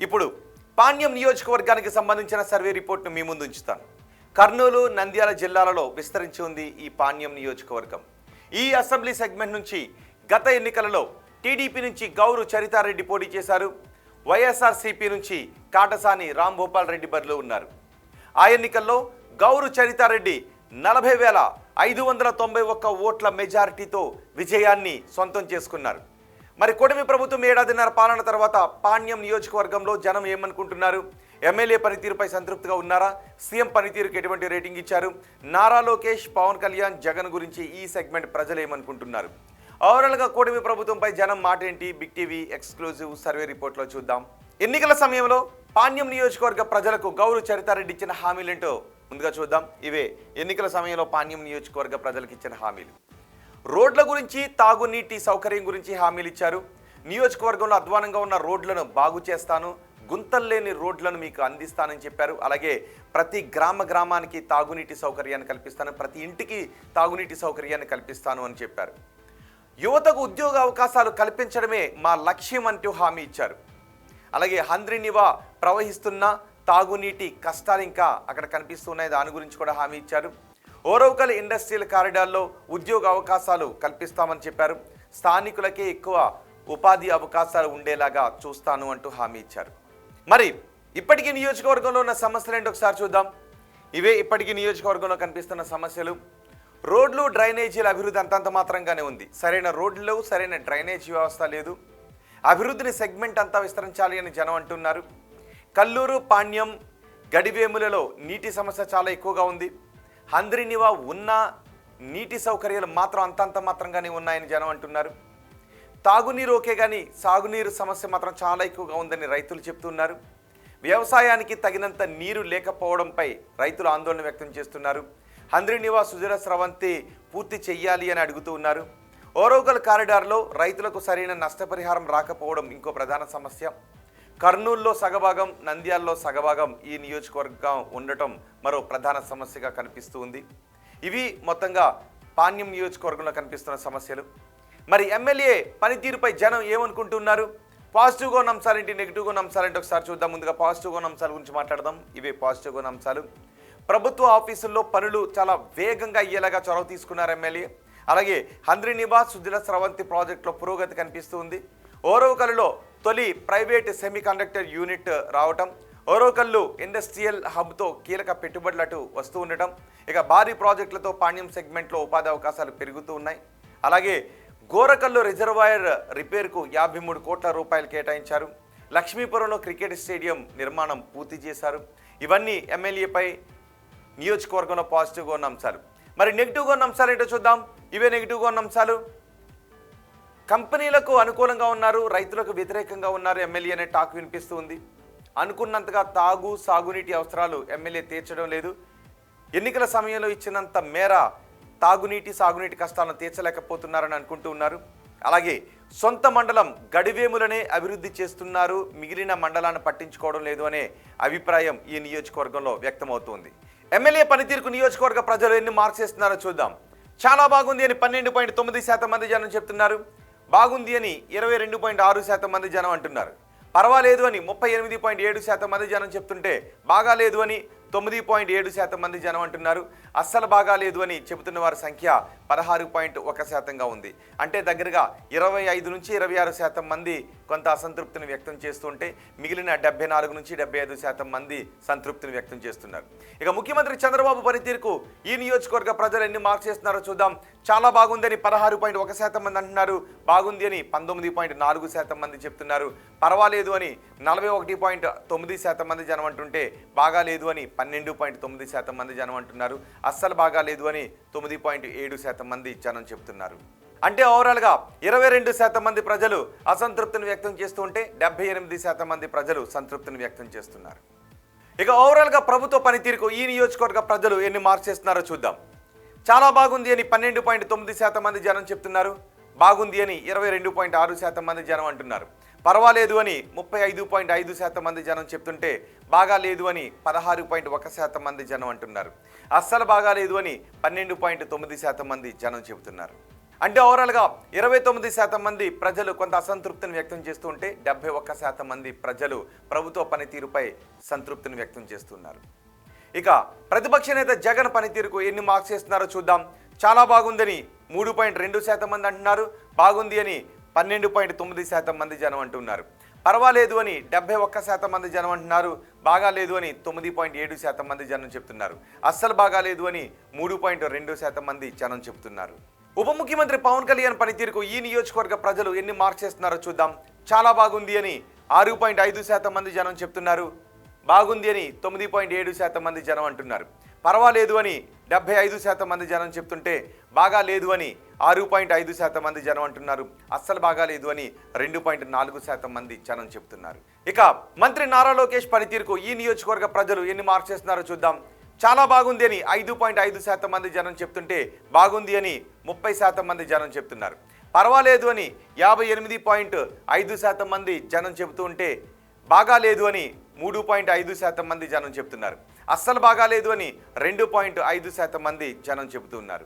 ఇప్పుడు పాణ్యం నియోజకవర్గానికి సంబంధించిన సర్వే రిపోర్ట్ను మీ ముందు ఉంచుతాను. కర్నూలు, నంద్యాల జిల్లాలలో విస్తరించి ఉంది ఈ పాణ్యం నియోజకవర్గం. ఈ అసెంబ్లీ సెగ్మెంట్ నుంచి గత ఎన్నికలలో టీడీపీ నుంచి గౌరు చరితారెడ్డి పోటీ చేశారు. వైఎస్ఆర్సీపీ నుంచి కాటసాని రాంభూపాల్ రెడ్డి బరిలో ఉన్నారు. ఆ ఎన్నికల్లో గౌరు చరితారెడ్డి 40,591 ఓట్ల మెజారిటీతో విజయాన్ని సొంతం చేసుకున్నారు. మరి కూటమి ప్రభుత్వం ఏడాదిన్నర పాలన తర్వాత పాణ్యం నియోజకవర్గంలో జనం ఏమనుకుంటున్నారు? ఎమ్మెల్యే పనితీరుపై సంతృప్తిగా ఉన్నారా? సీఎం పనితీరుకి ఎటువంటి రేటింగ్ ఇచ్చారు? నారా లోకేష్, పవన్ కళ్యాణ్, జగన్ గురించి ఈ సెగ్మెంట్ ప్రజలు ఏమనుకుంటున్నారు? ఓవరాల్గా కూటమి ప్రభుత్వంపై జనం మాట ఏంటి? బిగ్ టీవీ ఎక్స్క్లూజివ్ సర్వే రిపోర్ట్లో చూద్దాం. ఎన్నికల సమయంలో పాణ్యం నియోజకవర్గ ప్రజలకు గౌరు చరితారెడ్డి ఇచ్చిన హామీలేంటో ముందుగా చూద్దాం. ఇవే ఎన్నికల సమయంలో పాణ్యం నియోజకవర్గ ప్రజలకు ఇచ్చిన హామీలు. రోడ్ల గురించి, తాగునీటి సౌకర్యం గురించి హామీలు ఇచ్చారు. నియోజకవర్గంలో అధ్వానంగా ఉన్న రోడ్లను బాగు చేస్తాను, గుంతల్లేని రోడ్లను మీకు అందిస్తానని చెప్పారు. అలాగే ప్రతి గ్రామానికి తాగునీటి సౌకర్యాన్ని కల్పిస్తాను, ప్రతి ఇంటికి తాగునీటి సౌకర్యాన్ని కల్పిస్తాను అని చెప్పారు. యువతకు ఉద్యోగ అవకాశాలు కల్పించడమే మా లక్ష్యం అంటూ హామీ ఇచ్చారు. అలాగే హంద్రినివా ప్రవహిస్తున్న తాగునీటి కష్టాలు ఇంకా అక్కడ కనిపిస్తున్నాయి, దాని గురించి కూడా హామీ ఇచ్చారు. ఓరవకల్ ఇండస్ట్రియల్ కారిడార్లో ఉద్యోగ అవకాశాలు కల్పిస్తామని చెప్పారు. స్థానికులకే ఎక్కువ ఉపాధి అవకాశాలు ఉండేలాగా చూస్తాను అంటూ హామీ ఇచ్చారు. మరి ఇప్పటికీ నియోజకవర్గంలో ఉన్న సమస్యలు ఏంటో ఒకసారి చూద్దాం. ఇవే ఇప్పటికీ నియోజకవర్గంలో కనిపిస్తున్న సమస్యలు. రోడ్లు, డ్రైనేజీల అభివృద్ధి అంతంత మాత్రంగానే ఉంది. సరైన రోడ్లు లేవు, సరైన డ్రైనేజీ వ్యవస్థ లేదు. అభివృద్ధిని సెగ్మెంట్ అంతా విస్తరించాలి అని జనం అంటున్నారు. కల్లూరు, పాణ్యం, గడివేములలో నీటి సమస్య చాలా ఎక్కువగా ఉంది. హంద్రినివా ఉన్న నీటి సౌకర్యాలు మాత్రం అంతంత మాత్రంగానే ఉన్నాయని జనం అంటున్నారు. తాగునీరు ఓకే కానీ సాగునీరు సమస్య మాత్రం చాలా ఎక్కువగా ఉందని రైతులు చెప్తున్నారు. వ్యవసాయానికి తగినంత నీరు లేకపోవడంపై రైతులు ఆందోళన వ్యక్తం చేస్తున్నారు. హంద్రినివా సుజల స్రవంతి పూర్తి చెయ్యాలి అని అడుగుతూ ఉన్నారు. ఓరవకల్ కారిడార్లో రైతులకు సరైన నష్టపరిహారం రాకపోవడం ఇంకో ప్రధాన సమస్య. కర్నూలులో సగభాగం, నంద్యాలలో సగభాగం ఈ నియోజకవర్గం ఉండటం మరో ప్రధాన సమస్యగా కనిపిస్తూ ఉంది. ఇవి మొత్తంగా పాణ్యం నియోజకవర్గంలో కనిపిస్తున్న సమస్యలు. మరి ఎమ్మెల్యే పనితీరుపై జనం ఏమనుకుంటున్నారు? పాజిటివ్గా ఉన్న అంశాలేంటి, నెగిటివ్గా ఉన్న అంశాలేంటి ఒకసారి చూద్దాం. ముందుగా పాజిటివ్గా ఉన్న అంశాల గురించి మాట్లాడదాం. ఇవే పాజిటివ్గా ఉన్న అంశాలు. ప్రభుత్వ ఆఫీసుల్లో పనులు చాలా వేగంగా అయ్యేలాగా చొరవ తీసుకున్నారు ఎమ్మెల్యే. అలాగే హంద్రినివా సుజల స్రవంతి ప్రాజెక్టులో పురోగతి కనిపిస్తూ ఉంది. ఓరవకల్లో తొలి ప్రైవేట్ సెమీ కండక్టర్ యూనిట్ రావటం, ఓరవకల్లు ఇండస్ట్రియల్ హబ్తో కీలక పెట్టుబడులు అటు వస్తూ ఉండటం, ఇక భారీ ప్రాజెక్టులతో పాణ్యం సెగ్మెంట్లో ఉపాధి అవకాశాలు పెరుగుతూ ఉన్నాయి. అలాగే గోరకల్లు రిజర్వాయర్ రిపేర్కు 53 కోట్ల రూపాయలు కేటాయించారు. లక్ష్మీపురంలో క్రికెట్ స్టేడియం నిర్మాణం పూర్తి చేశారు. ఇవన్నీ ఎమ్మెల్యేపై నియోజకవర్గంలో పాజిటివ్గా ఉన్న అంశాలు. మరి నెగిటివ్గా ఉన్న అంశాలు ఏంటో చూద్దాం. ఇవే నెగిటివ్గా ఉన్న అంశాలు. కంపెనీలకు అనుకూలంగా ఉన్నారు, రైతులకు వ్యతిరేకంగా ఉన్నారు ఎమ్మెల్యే అనే టాక్ వినిపిస్తూ ఉంది. అనుకున్నంతగా తాగు, సాగునీటి అవసరాలు ఎమ్మెల్యే తీర్చడం లేదు. ఎన్నికల సమయంలో ఇచ్చినంత మేర తాగునీటి, సాగునీటి కష్టాలను తీర్చలేకపోతున్నారని అనుకుంటూ ఉన్నారు. అలాగే సొంత మండలం గడివేములనే అభివృద్ధి చేస్తున్నారు, మిగిలిన మండలాన్ని పట్టించుకోవడం లేదు అనే అభిప్రాయం ఈ నియోజకవర్గంలో వ్యక్తమవుతోంది. ఎమ్మెల్యే పనితీరుకు నియోజకవర్గ ప్రజలు ఎన్ని మార్క్స్ ఇస్తున్నారో చూద్దాం. చాలా బాగుంది అని 12.9% మంది జనం చెప్తున్నారు. బాగుంది అని 22.6% మంది జనం అంటున్నారు. పర్వాలేదు అని 38.7% మంది జనం చెప్తుంటే బాగాలేదు అని 9.7% మంది జనం అంటున్నారు. అస్సలు బాగాలేదు అని చెబుతున్న వారి సంఖ్య 16.1%గా ఉంది. అంటే దగ్గరగా 25 నుంచి 26% మంది కొంత అసంతృప్తిని వ్యక్తం చేస్తుంటే మిగిలిన 74 నుంచి 75% మంది సంతృప్తిని వ్యక్తం చేస్తున్నారు. ఇక ముఖ్యమంత్రి చంద్రబాబు పనితీరుకు ఈ నియోజకవర్గ ప్రజలు ఎన్ని మార్క్స్ చేస్తున్నారో చూద్దాం. చాలా బాగుందని 16.1% మంది అంటున్నారు. బాగుంది అని 19.4% మంది చెప్తున్నారు. పర్వాలేదు అని 41.9% మంది జనం అంటుంటే బాగాలేదు అని 12.9% మంది జనం అంటున్నారు. అస్సలు బాగాలేదు అని 9.7% మంది జనం చెప్తున్నారు. అంటే ఓవరాల్గా 22% మంది ప్రజలు అసంతృప్తిని వ్యక్తం చేస్తూ ఉంటే 78% మంది ప్రజలు సంతృప్తిని వ్యక్తం చేస్తున్నారు. ఇక ఓవరాల్గా ప్రభుత్వ పనితీరుకు ఈ నియోజకవర్గ ప్రజలు ఎన్ని మార్క్స్ చేస్తున్నారో చూద్దాం. చాలా బాగుంది అని 12.9% మంది జనం చెప్తున్నారు. బాగుంది అని 22.6% మంది జనం అంటున్నారు. పర్వాలేదు అని 35.5% మంది జనం చెప్తుంటే బాగాలేదు అని 16.1% మంది జనం అంటున్నారు. అస్సలు బాగాలేదు అని 12.9% మంది జనం చెబుతున్నారు. అంటే ఓవరాల్గా 29% మంది ప్రజలు కొంత అసంతృప్తిని వ్యక్తం చేస్తూ ఉంటే 71% మంది ప్రజలు ప్రభుత్వ పనితీరుపై సంతృప్తిని వ్యక్తం చేస్తున్నారు. ఇక ప్రతిపక్ష నేత జగన్ పనితీరుకు ఎన్ని మార్క్స్ ఇస్తున్నారో చూద్దాం. చాలా బాగుందని 3.2% మంది అంటున్నారు. బాగుంది అని 12.9% మంది జనం అంటున్నారు. పర్వాలేదు అని 71% మంది జనం అంటున్నారు. బాగా లేదు అని 9.7% మంది జనం చెప్తున్నారు. అస్సలు బాగాలేదు అని 3.2% మంది జనం చెప్తున్నారు. ఉప ముఖ్యమంత్రి పవన్ కళ్యాణ్ పనితీరుకు ఈ నియోజకవర్గ ప్రజలు ఎన్ని మార్క్స్ ఇస్తున్నారో చూద్దాం. చాలా బాగుంది అని 6.5% మంది జనం చెప్తున్నారు. బాగుంది అని 9.7% మంది జనం అంటున్నారు. పర్వాలేదు అని 75% మంది జనం చెప్తుంటే బాగా లేదు అని 6.5% మంది జనం అంటున్నారు. అస్సలు బాగా లేదు అని 2.4% మంది జనం చెప్తున్నారు. ఇక మంత్రి నారా లోకేష్ పనితీరుకు ఈ నియోజకవర్గ ప్రజలు ఎన్ని మార్క్స్ ఇస్తున్నారో చూద్దాం. చాలా బాగుంది అని 5.5% మంది జనం చెప్తుంటే బాగుంది అని 30% మంది జనం చెప్తున్నారు. పర్వాలేదు అని 58.5% మంది జనం చెబుతూ ఉంటే బాగా లేదు అని 3.5% మంది జనం చెప్తున్నారు. అస్సలు బాగాలేదు అని 2.5% మంది జనం చెబుతున్నారు.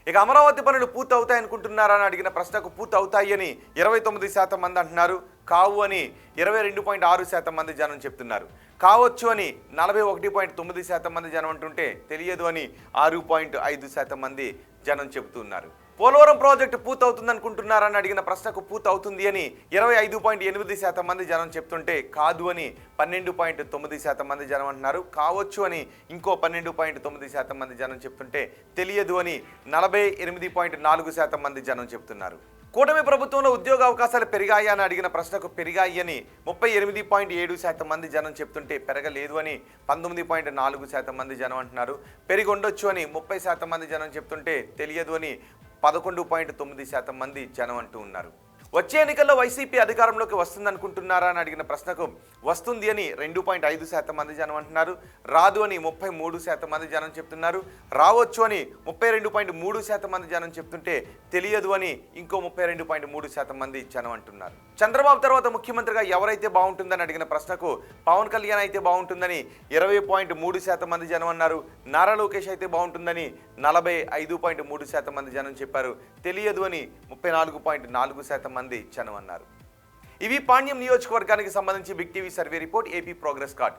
ఇక అమరావతి పనులు పూర్తి అవుతాయి అనుకుంటున్నారా అని అడిగిన ప్రశ్నకు పూర్తి అవుతాయి అని 29% మంది అంటున్నారు. కావు అని 22.6% మంది జనం చెప్తున్నారు. కావచ్చు అని 41.9% మంది జనం అంటుంటే తెలియదు అని 6.5% మంది జనం చెబుతున్నారు. పోలవరం ప్రాజెక్టు పూర్తి అవుతుంది అనుకుంటున్నారని అడిగిన ప్రశ్నకు పూర్తి అవుతుంది అని 25.8% మంది జనం చెప్తుంటే కాదు అని 12.9% మంది జనం అంటున్నారు. కావచ్చు అని ఇంకో 12.9% మంది జనం చెప్తుంటే తెలియదు అని 48.4% మంది జనం చెప్తున్నారు. కూటమి ప్రభుత్వంలో ఉద్యోగ అవకాశాలు పెరిగాయి అని అడిగిన ప్రశ్నకు పెరిగాయి అని 38.7% మంది జనం చెప్తుంటే పెరగలేదు అని 19.4% మంది జనం అంటున్నారు. పెరిగి ఉండొచ్చు అని 30% మంది జనం చెప్తుంటే తెలియదు అని 11.9% మంది జనం అంటూ ఉన్నారు. వచ్చే ఎన్నికల్లో వైసీపీ అధికారంలోకి వస్తుందనుకుంటున్నారా అని అడిగిన ప్రశ్నకు వస్తుంది అని 2.5% మంది జనం అంటున్నారు. రాదు అని 33% మంది జనం చెప్తున్నారు. రావచ్చు అని 32.3% మంది జనం చెప్తుంటే తెలియదు అని ఇంకో 32.3% మంది జనం అంటున్నారు. చంద్రబాబు తర్వాత ముఖ్యమంత్రిగా ఎవరైతే బాగుంటుందని అడిగిన ప్రశ్నకు పవన్ కళ్యాణ్ అయితే బాగుంటుందని 20.3% మంది జనం అన్నారు. నారా లోకేష్ అయితే బాగుంటుందని 45.3% మంది జనం చెప్పారు. తెలియదు అని 34.4% మంది జనం అన్నారు. ఇవి పాణ్యం నియోజకవర్గానికి సంబంధించి big TV survey report, AP progress card.